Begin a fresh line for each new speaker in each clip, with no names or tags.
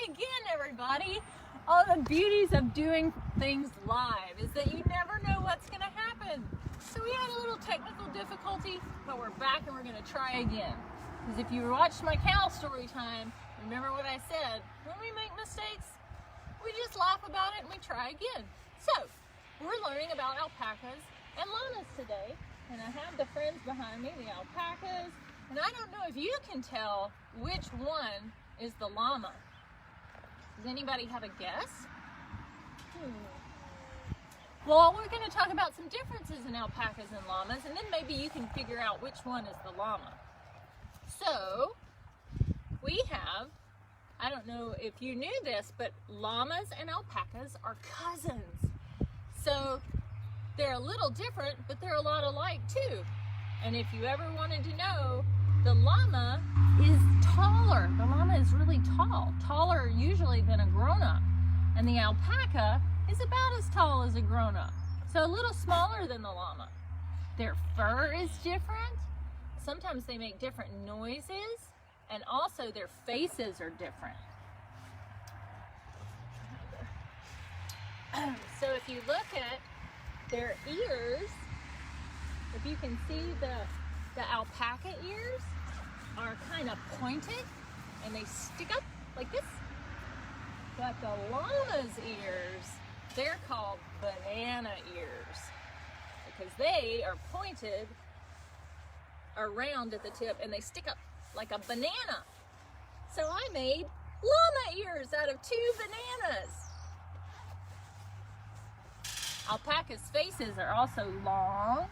again, everybody. All the beauties of doing things live is that you never know what's going to happen. So we had a little technical difficulty, but we're back and we're going to try again. Because if you watched my cow story time, remember what I said, when we make mistakes, we just laugh about it and we try again. So we're learning about alpacas and llamas today. And I have the friends behind me, the alpacas. And I don't know if you can tell which one is the llama. Does anybody have a guess? Well, we're going to talk about some differences in alpacas and llamas, and then maybe you can figure out which one is the llama. So, we have, I don't know if you knew this, but llamas and alpacas are cousins. So, they're a little different, but they're a lot alike too. And if you ever wanted to know, the llama is taller. The llama is really tall, taller usually than a grown-up. And the alpaca is about as tall as a grown-up, so a little smaller than the llama. Their fur is different. Sometimes they make different noises, and also their faces are different. So if you look at their ears, if you can see the alpaca ears are kind of pointed and they stick up like this. But the llama's ears, they're called banana ears because they are pointed around at the tip and they stick up like a banana. So I made llama ears out of 2 bananas. Alpaca's faces are also long.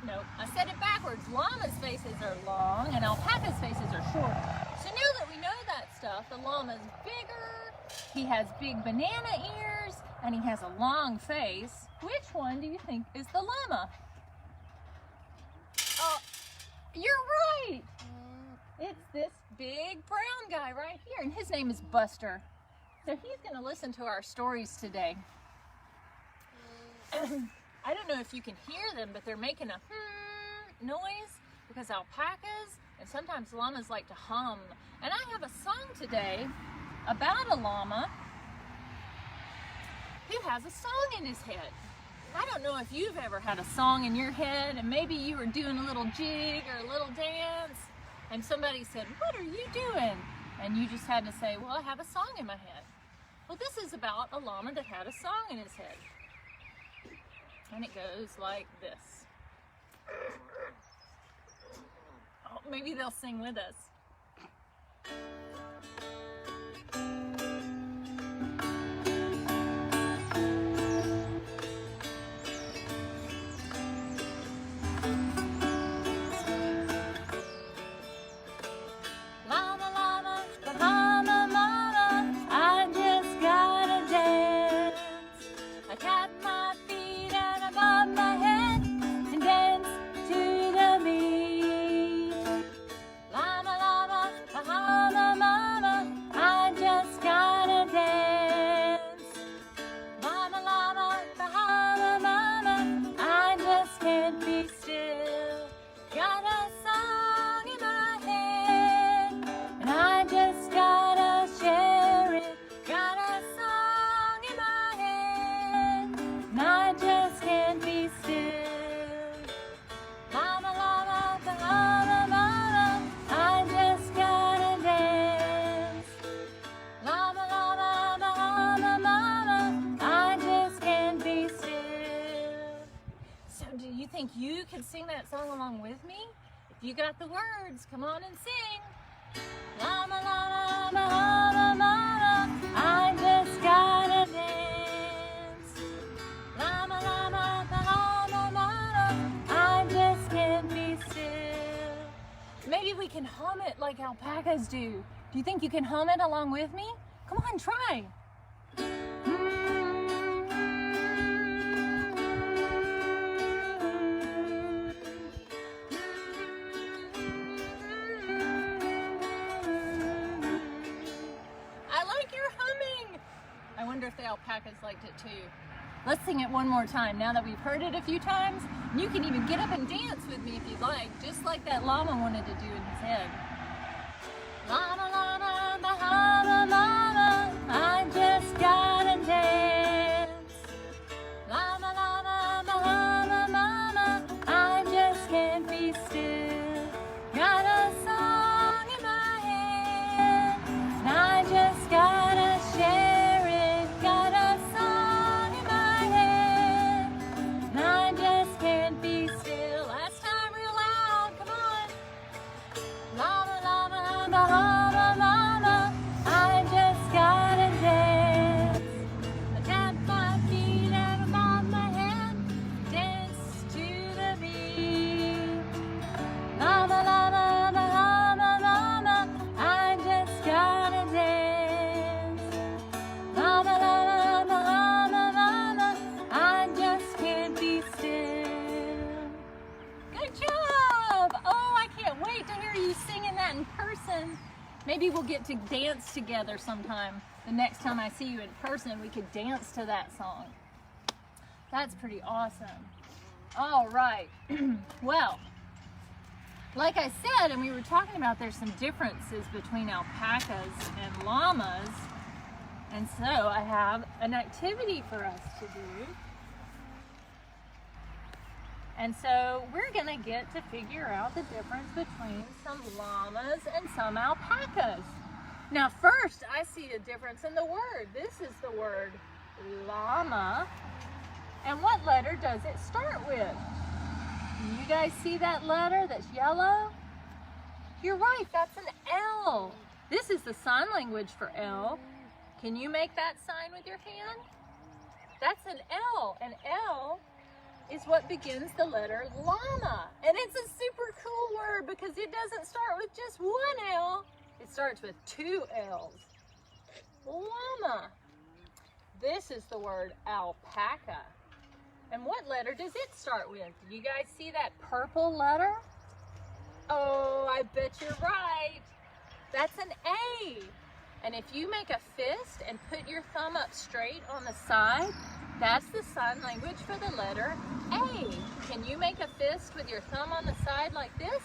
No, I said it backwards. Llama's faces are long and alpaca's faces are short. So now that we know that stuff, the llama's bigger, he has big banana ears, and he has a long face. Which one do you think is the llama? Oh, you're right! It's this big brown guy right here, and his name is Buster. So he's going to listen to our stories today. I don't know if you can hear them, but they're making a noise because alpacas and sometimes llamas like to hum. And I have a song today about a llama who has a song in his head. I don't know if you've ever had a song in your head and maybe you were doing a little jig or a little dance and somebody said, "What are you doing?" And you just had to say, "Well, I have a song in my head." Well, this is about a llama that had a song in his head. And it goes like this. Oh, maybe they'll sing with us. Llama, llama, Bahama, mama, I just gotta dance. I tap my feet and I bob my head and dance to the beat. Llama, llama, Bahama, mama, I just gotta dance. Llama, llama, Bahama, mama, I just can't be still. Got a song in my head and I just gotta share it. Got a song in my head and I just can't be still. Llama, llama, Bahama, mama, I just gotta dance. Llama, llama, Bahama, mama, I just can't be still. So do you think you can sing that song along with me? If you got the words, come on and sing. Llama, llama, Bahama, mama, I just gotta dance. Llama, llama, Bahama, mama, I just can't be still. Maybe we can hum it like alpacas do. Do you think you can hum it along with me? Come on, try. I like your humming. I wonder if the alpacas liked it too. Let's sing it one more time now that we've heard it a few times. You can even get up and dance with me if you'd like, just like that llama wanted to do in his head. Llama, llama, Bahama, mama, we'll get to dance together sometime. The next time I see you in person, we could dance to that song. That's pretty awesome. All right. Well, like I said, and we were talking about, there's some differences between alpacas and llamas. And so I have an activity for us to do. And so we're gonna get to figure out the difference between some llamas and some alpacas. Now first, I see a difference in the word. This is the word llama. And what letter does it start with? You guys see that letter that's yellow? You're right, that's an L. This is the sign language for L. Can you make that sign with your hand? That's an L. An L is what begins the letter llama. And it's a super cool word because it doesn't start with just one L. It starts with two L's. Llama. This is the word alpaca. And what letter does it start with? Do you guys see that purple letter? Oh, I bet you're right. That's an A. And if you make a fist and put your thumb up straight on the side, that's the sign language for the letter A. Can you make a fist with your thumb on the side like this?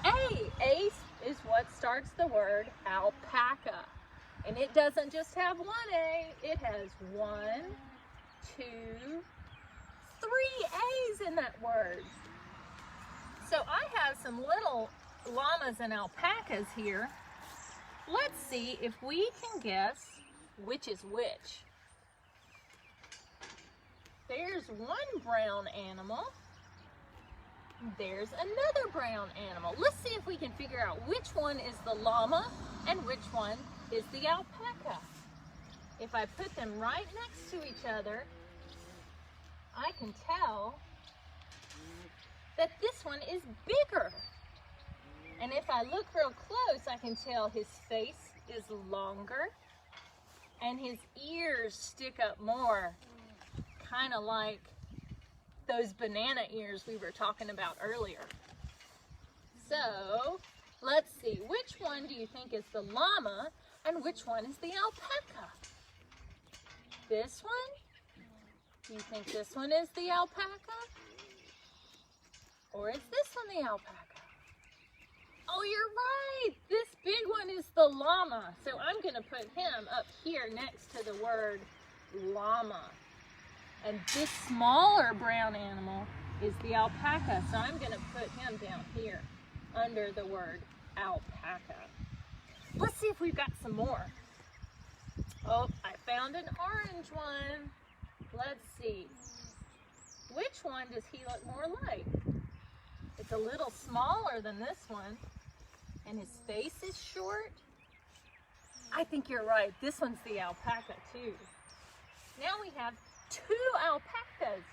A. A is what starts the word alpaca. And it doesn't just have one A, it has 1, 2, 3 A's in that word. So I have some little llamas and alpacas here. Let's see if we can guess which is which. There's one brown animal. There's another brown animal. Let's see if we can figure out which one is the llama and which one is the alpaca. If I put them right next to each other, I can tell that this one is bigger. And if I look real close, I can tell his face is longer and his ears stick up more, kind of like those banana ears we were talking about earlier. So let's see, which one do you think is the llama and which one is the alpaca? This one? Do you think this one is the alpaca? Or is this one the alpaca? Oh, you're right. This big one is the llama. So I'm going to put him up here next to the word llama. And this smaller brown animal is the alpaca. So I'm going to put him down here under the word alpaca. Let's see if we've got some more. Oh, I found an orange one. Let's see. Which one does he look more like? It's a little smaller than this one. And his face is short. I think you're right. This one's the alpaca too. Now we have 2 alpacas.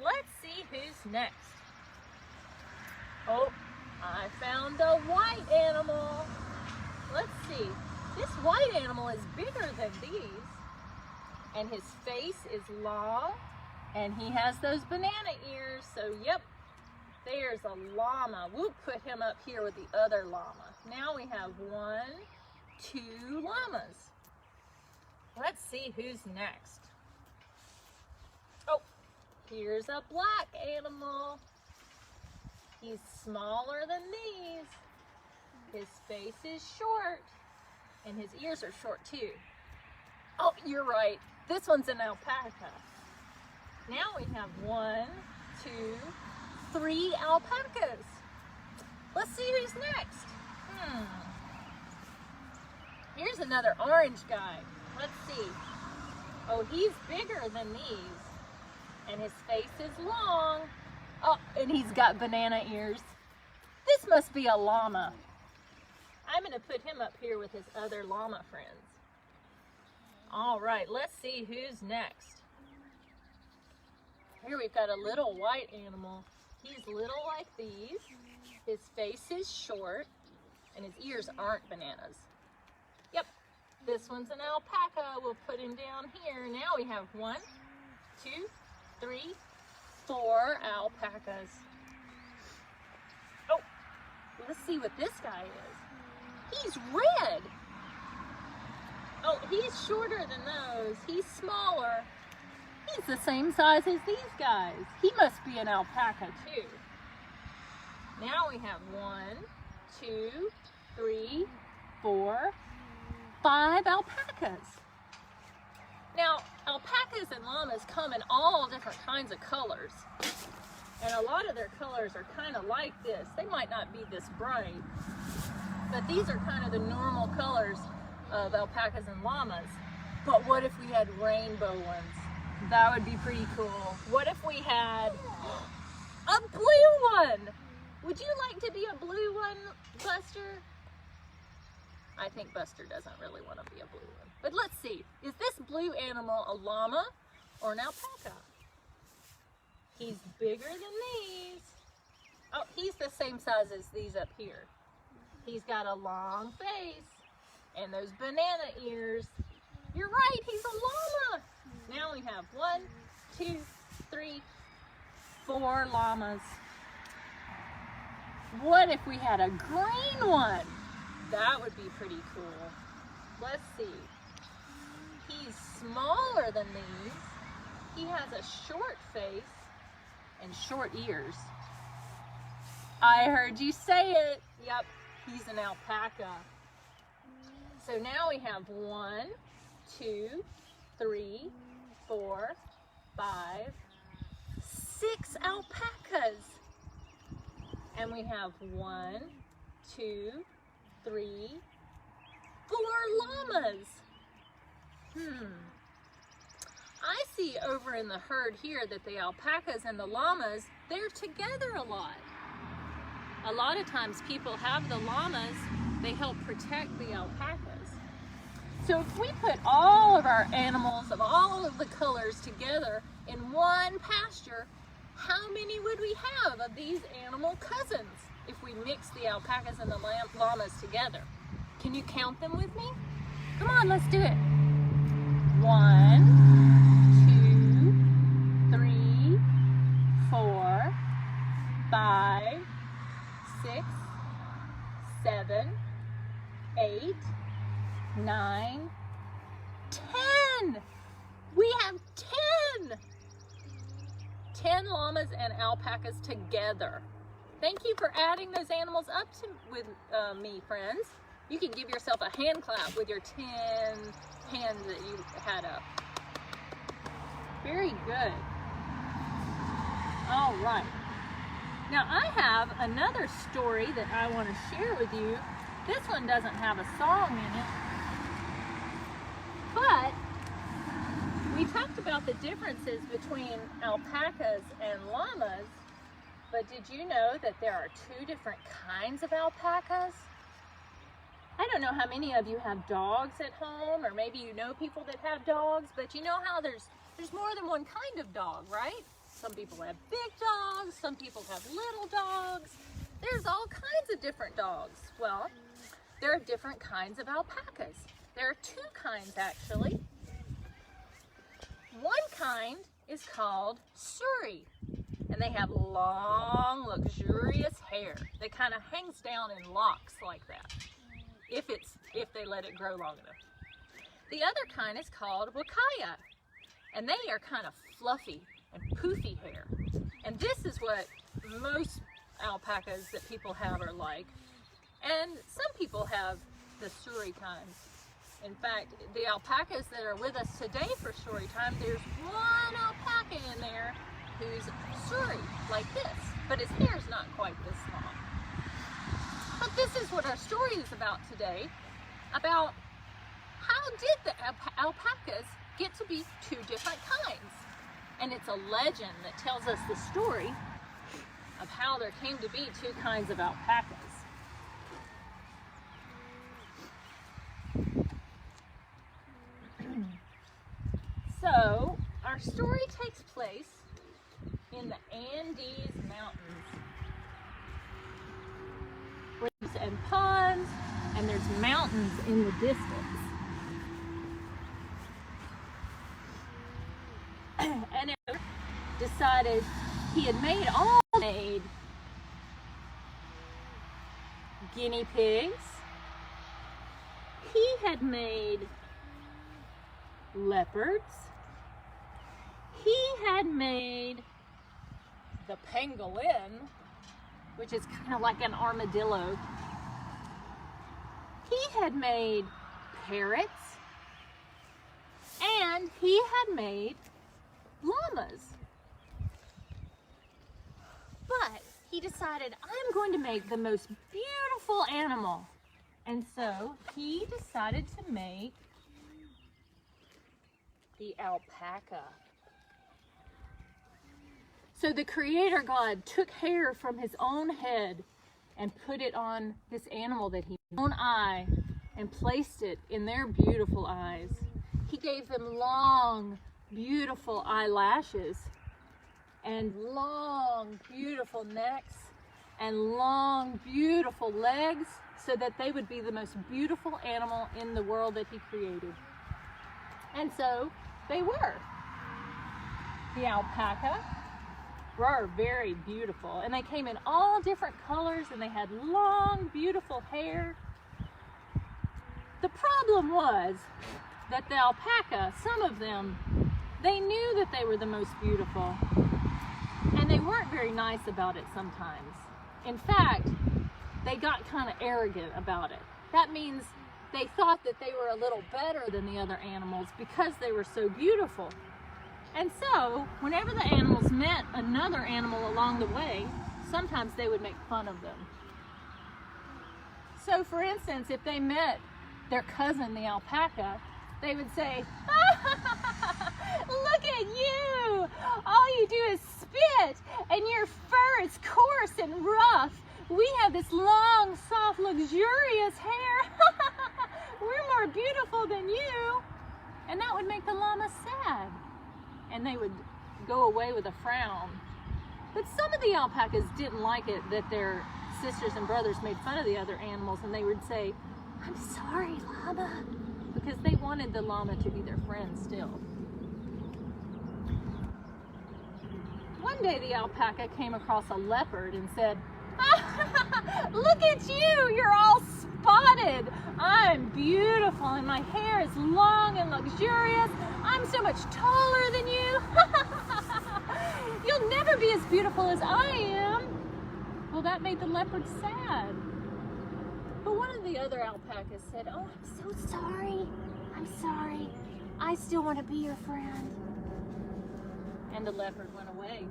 Let's see who's next. Oh, I found a white animal. Let's see. This white animal is bigger than these. And his face is long. And he has those banana ears. So, yep. There's a llama. We'll put him up here with the other llama. Now we have 1, 2 llamas. Let's see who's next. Oh, here's a black animal. He's smaller than these. His face is short. And his ears are short too. Oh, you're right. This one's an alpaca. Now we have 1, 2, 3 alpacas. Let's see who's next. Here's another orange guy. Let's see. Oh, he's bigger than these. And his face is long. Oh, and he's got banana ears. This must be a llama. I'm going to put him up here with his other llama friends. All right, let's see who's next. Here we've got a little white animal. He's little like these. His face is short, and his ears aren't bananas. Yep, this one's an alpaca. We'll put him down here. Now we have 1, 2, 3, 4 alpacas. Oh, let's see what this guy is.
He's red. Oh, he's shorter than those. He's smaller. He's the same size as these guys. He must be an alpaca too. Now we have 1, 2, 3, 4, 5 alpacas. Now, alpacas and llamas come in all different kinds of colors. And a lot of their colors are kind of like this. They might not be this bright, but these are kind of the normal colors of alpacas and llamas. But what if we had rainbow ones? That would be pretty cool. What if we had a blue one? Would you like to be a blue one, Buster? I think Buster doesn't really want to be a blue one. But let's see. Is this blue animal a llama or an alpaca? He's bigger than these. Oh, he's the same size as these up here. He's got a long face and those banana ears. You're right, he's a llama. Now we have 1, 2, 3, 4 llamas. What if we had a green one? That would be pretty cool. Let's see. He's smaller than these. He has a short face and short ears. I heard you say it. Yep, he's an alpaca. So now we have 1, 2, 3, 4, 5, 6 alpacas. And we have 1, 2, 3, 4 llamas. I see over in the herd here that the alpacas and the llamas, they're together a lot. A lot of times people have the llamas, they help protect the alpacas. So if we put all of our animals of all of the colors together in one pasture, how many would we have of these animal cousins if we mix the alpacas and the llamas together? Can you count them with me? Come on, let's do it. 1, 2, 3, 4, 5, 6, 7, 8, 9, 10. We have 10. 10 llamas and alpacas together. Thank you for adding those animals up with me, friends. You can give yourself a hand clap with your 10 hands that you had up. Very good. All right. Now I have another story that I want to share with you. This one doesn't have a song in it, but we talked about the differences between alpacas and llamas, but did you know that there are 2 different kinds of alpacas? I don't know how many of you have dogs at home, or maybe you know people that have dogs, but you know how there's more than one kind of dog, right? Some people have big dogs, some people have little dogs. There's all kinds of different dogs. Well, there are different kinds of alpacas. There are 2 kinds actually. One kind is called Surrey, and they have long, luxurious hair that kind of hangs down in locks like that, if they let it grow long enough. The other kind is called Wakaya, and they are kind of fluffy and poofy hair. And this is what most alpacas that people have are like. And some people have the Surrey kind. In fact, the alpacas that are with us today for Storytime, there's one alpaca in there who's Surrey, like this, but his hair's not quite this long. But this is what our story is about today, about how did the alpacas get to be 2 different kinds? And it's a legend that tells us the story of how there came to be 2 kinds of alpacas. So, our story takes place in the Andes Mountains. Rivers and ponds, and there's mountains in the distance. And it decided he had made guinea pigs, had made leopards. He had made the pangolin, which is kind of like an armadillo. He had made parrots, and he had made llamas. But he decided, I'm going to make the most beautiful animal. And so he decided to make the alpaca. So the Creator God took hair from his own head and put it on this animal that he made, own eye, and placed it in their beautiful eyes. He gave them long, beautiful eyelashes and long, beautiful necks and long, beautiful legs, so that they would be the most beautiful animal in the world that he created. And so they were. The alpaca were very beautiful, and they came in all different colors, and they had long, beautiful hair. The problem was that the alpaca, some of them, they knew that they were the most beautiful, and they weren't very nice about it sometimes. In fact, they got kind of arrogant about it. That means they thought that they were a little better than the other animals because they were so beautiful. And so, whenever the animals met another animal along the way, sometimes they would make fun of them. So, for instance, if they met their cousin, the alpaca, they would say, "Look at you! All you do is spit, and your fur is coarse and rough. We have this long, soft, luxurious hair. We're more beautiful than you." And that would make the llama sad. And they would go away with a frown. But some of the alpacas didn't like it that their sisters and brothers made fun of the other animals, and they would say, "I'm sorry, llama," because they wanted the llama to be their friend still. One day the alpaca came across a leopard and said, "Look at you, you're all spotted. I'm beautiful and my hair is long and luxurious. I'm so much taller than you. You'll never be as beautiful as I am." Well, that made the leopard sad. But one of the other alpacas said, "Oh, I'm so sorry. I'm sorry. I still want to be your friend." And the leopard went away.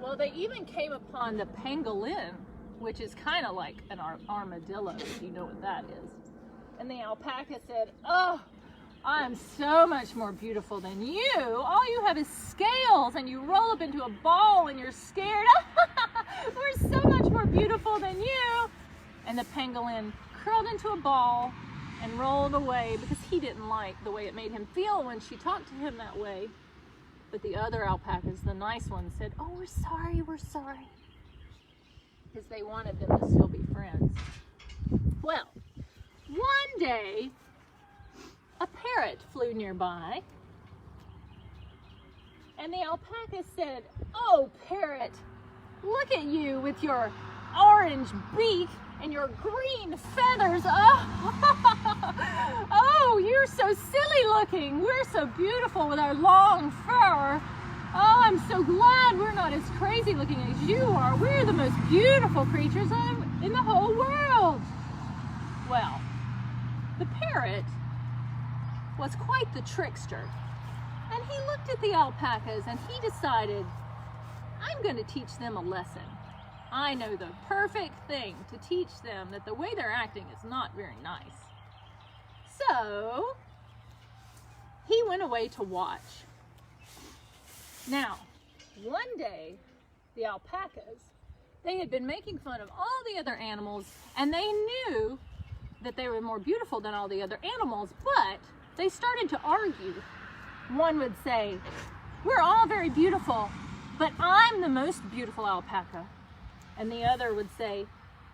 Well, they even came upon the pangolin, which is kind of like an armadillo, if you know what that is. And the alpaca said, "Oh, I'm so much more beautiful than you. All you have is scales, and you roll up into a ball and you're scared. We're so much more beautiful than you." And the pangolin curled into a ball and rolled away because he didn't like the way it made him feel when she talked to him that way. But the other alpacas, the nice ones, said, "Oh, we're sorry, because they wanted them to still be friends. Well, one day, a parrot flew nearby, and the alpaca said, "Oh, parrot, look at you with your orange beak and your green feathers. Oh, you're so silly looking. We're so beautiful with our long fur. Oh, I'm so glad we're not as crazy looking as you are. We're the most beautiful creatures in the whole world." Well, the parrot was quite the trickster, and he looked at the alpacas and he decided, "I'm going to teach them a lesson. I know the perfect thing to teach them that the way they're acting is not very nice." So he went away to watch. Now, one day, the alpacas, they had been making fun of all the other animals, and they knew that they were more beautiful than all the other animals, but they started to argue. One would say, "We're all very beautiful, but I'm the most beautiful alpaca." And the other would say,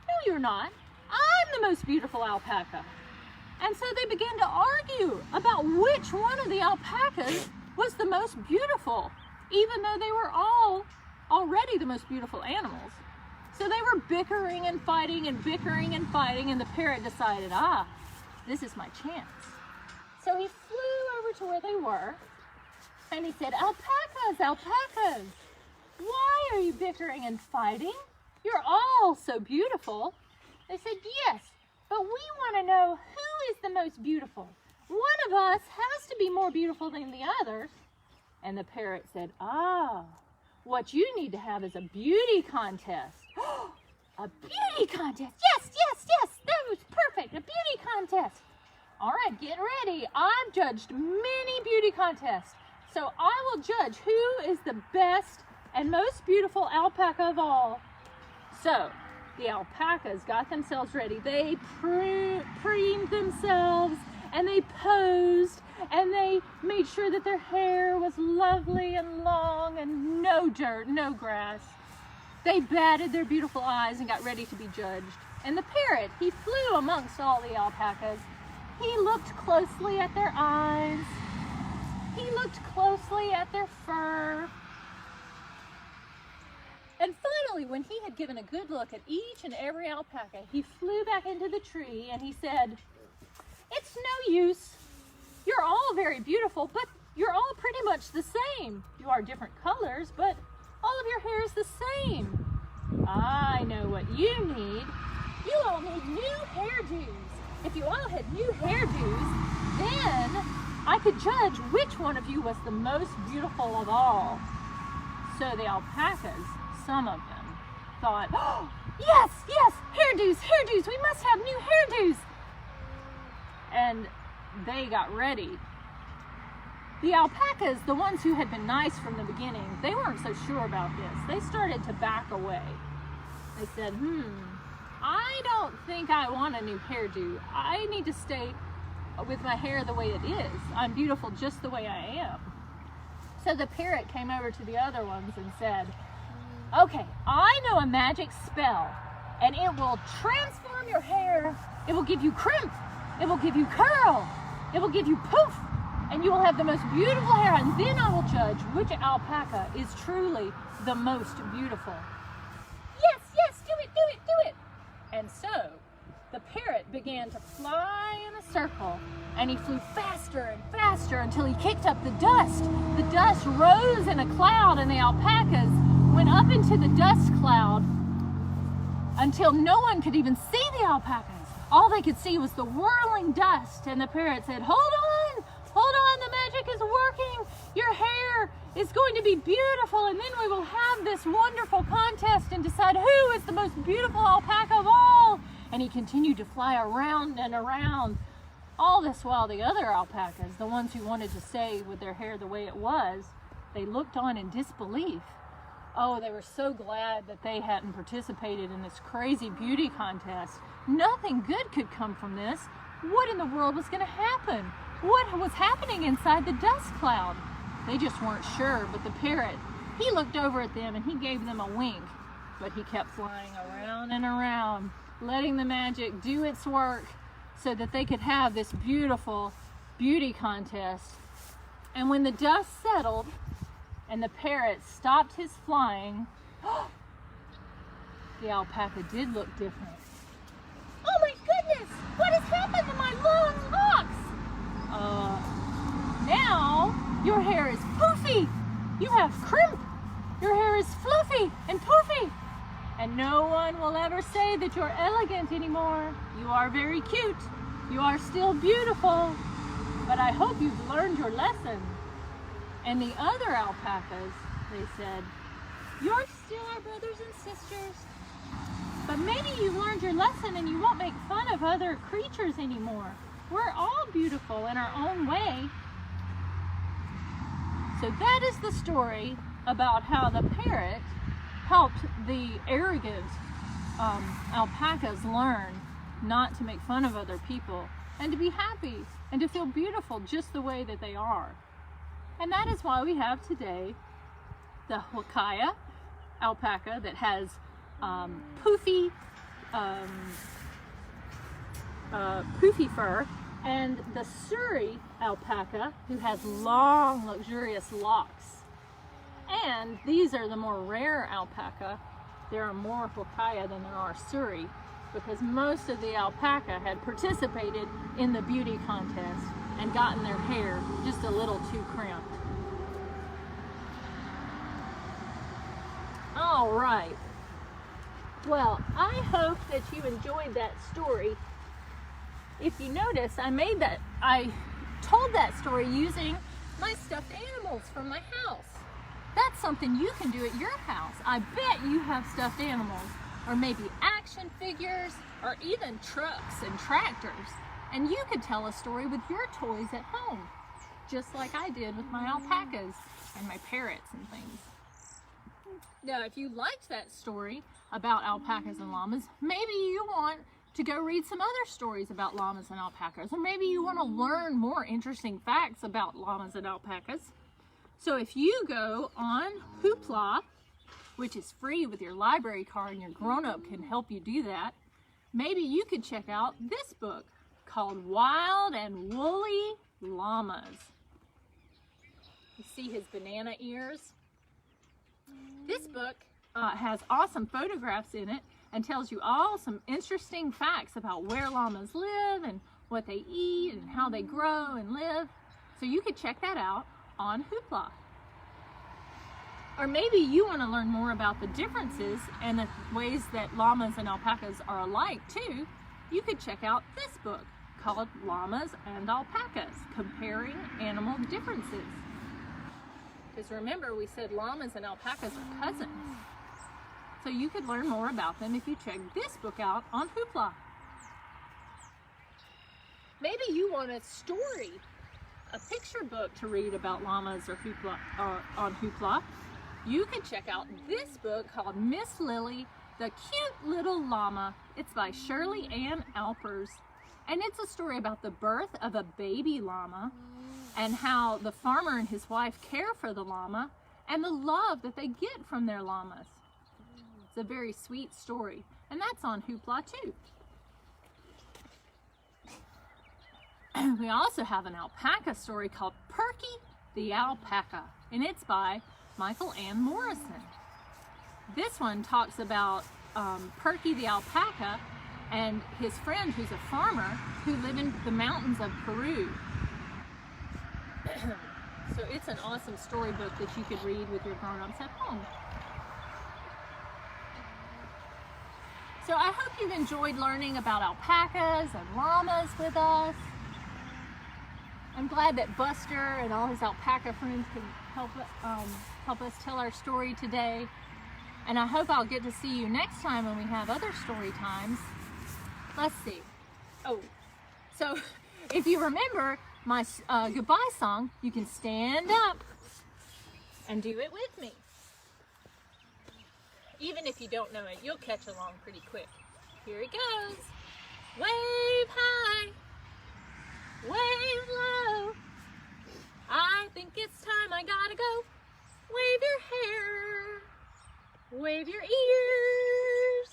"No, you're not. I'm the most beautiful alpaca." And so they began to argue about which one of the alpacas was the most beautiful, even though they were all already the most beautiful animals. So they were bickering and fighting and bickering and fighting, and the parrot decided, this is my chance. So he flew over to where they were, and he said, alpacas, alpacas, why are you bickering and fighting? You're all so beautiful. They said, yes, but we want to know who is the most beautiful. One of us has to be more beautiful than the others. And the parrot said, what you need to have is a beauty contest. A beauty contest. Yes, yes, yes, that was perfect. A beauty contest. All right, get ready. I've judged many beauty contests. So I will judge who is the best and most beautiful alpaca of all. So the alpacas got themselves ready. They preened themselves, and they posed, and they made sure that their hair was lovely and long and no dirt, no grass. They batted their beautiful eyes and got ready to be judged. And the parrot, he flew amongst all the alpacas. He looked closely at their eyes. He looked closely at their fur. And finally, when he had given a good look at each and every alpaca, he flew back into the tree and he said, it's no use. You're all very beautiful, but you're all pretty much the same. You are different colors, but all of your hair is the same. I know what you need. You all need new hairdos. If you all had new hairdos, then I could judge which one of you was the most beautiful of all. So the alpacas, some of them, thought, yes, yes, hairdos, hairdos, we must have new hairdos. And they got ready. The alpacas, the ones who had been nice from the beginning, they weren't so sure about this. They started to back away. They said, I don't think I want a new hairdo. I need to stay with my hair the way it is. I'm beautiful just the way I am. So the parrot came over to the other ones and said, okay, I know a magic spell, and it will transform your hair. It will give you crimp. It will give you curl. It will give you poof. And you will have the most beautiful hair. And then I will judge which alpaca is truly the most beautiful. Yes, yes, do it, do it, do it. And so the parrot began to fly in a circle. And he flew faster and faster until he kicked up the dust. The dust rose in a cloud, and the alpacas went up into the dust cloud until no one could even see the alpacas. All they could see was the whirling dust. And the parrot said, hold on, the magic is working. Your hair is going to be beautiful, and then we will have this wonderful contest and decide who is the most beautiful alpaca of all. And he continued to fly around and around. All this while the other alpacas, the ones who wanted to stay with their hair the way it was, they looked on in disbelief. Oh, they were so glad that they hadn't participated in this crazy beauty contest. Nothing good could come from this. What in the world was going to happen? What was happening inside the dust cloud? They just weren't sure, but the parrot, he looked over at them and he gave them a wink. But he kept flying around and around, letting the magic do its work so that they could have this beautiful beauty contest. And when the dust settled and the parrot stopped his flying, the alpaca did look different. Oh my goodness! What has happened to my long locks? Now your hair is poofy. You have crimp. Your hair is fluffy and poofy. And no one will ever say that you're elegant anymore. You are very cute. You are still beautiful. But I hope you've learned your lesson. And the other alpacas, they said, you're still our brothers and sisters. But maybe you learned your lesson and you won't make fun of other creatures anymore. We're all beautiful in our own way. So that is the story about how the parrot helped the arrogant alpacas learn not to make fun of other people and to be happy and to feel beautiful just the way that they are. And that is why we have today the Huacaya alpaca that has poofy fur, and the Surrey alpaca, who has long, luxurious locks. And these are the more rare alpaca there are more Hokkaya than there are Suri, because most of the alpaca had participated in the beauty contest and gotten their hair just a little too crimped. All right. Well, I hope that you enjoyed that story. If you notice, I told that story using my stuffed animals from my house. That's something you can do at your house. I bet you have stuffed animals, or maybe action figures, or even trucks and tractors. And you could tell a story with your toys at home, just like I did with my alpacas and my parrots and things. Now, if you liked that story about alpacas and llamas, maybe you want to go read some other stories about llamas and alpacas, or maybe you want to learn more interesting facts about llamas and alpacas. So if you go on Hoopla, which is free with your library card, and your grown-up can help you do that, maybe you could check out this book called Wild and Woolly Llamas. You see his banana ears? This book has awesome photographs in it and tells you all some interesting facts about where llamas live and what they eat and how they grow and live. So you could check that out on Hoopla. Or maybe you want to learn more about the differences and the ways that llamas and alpacas are alike too. You could check out this book called Llamas and Alpacas, Comparing Animal Differences. Because remember, we said llamas and alpacas are cousins. So you could learn more about them if you check this book out on Hoopla. Maybe you want a story, a picture book to read about llamas or on Hoopla. You can check out this book called Miss Lily, the Cute Little Llama. It's by Shirley Ann Alpers. And it's a story about the birth of a baby llama and how the farmer and his wife care for the llama and the love that they get from their llamas. It's a very sweet story, and that's on Hoopla too. We also have an alpaca story called Perky the Alpaca, and it's by Michael Ann Morrison. This one talks about Perky the alpaca and his friend who's a farmer who live in the mountains of Peru. So it's an awesome storybook that you could read with your grown-ups at home. So I hope you've enjoyed learning about alpacas and llamas with us. I'm glad that Buster and all his alpaca friends could help us tell our story today. And I hope I'll get to see you next time when we have other story times. Let's see. Oh, so if you remember my goodbye song, you can stand up and do it with me. Even if you don't know it, you'll catch along pretty quick. Here it goes. Wave high, wave low. I think it's time I gotta go. Wave your hair, wave your ears,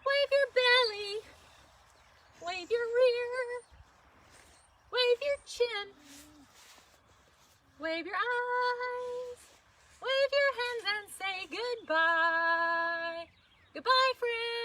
wave your belly, wave your rear, wave your chin, wave your eyes, wave your hands and say goodbye. Goodbye, friends.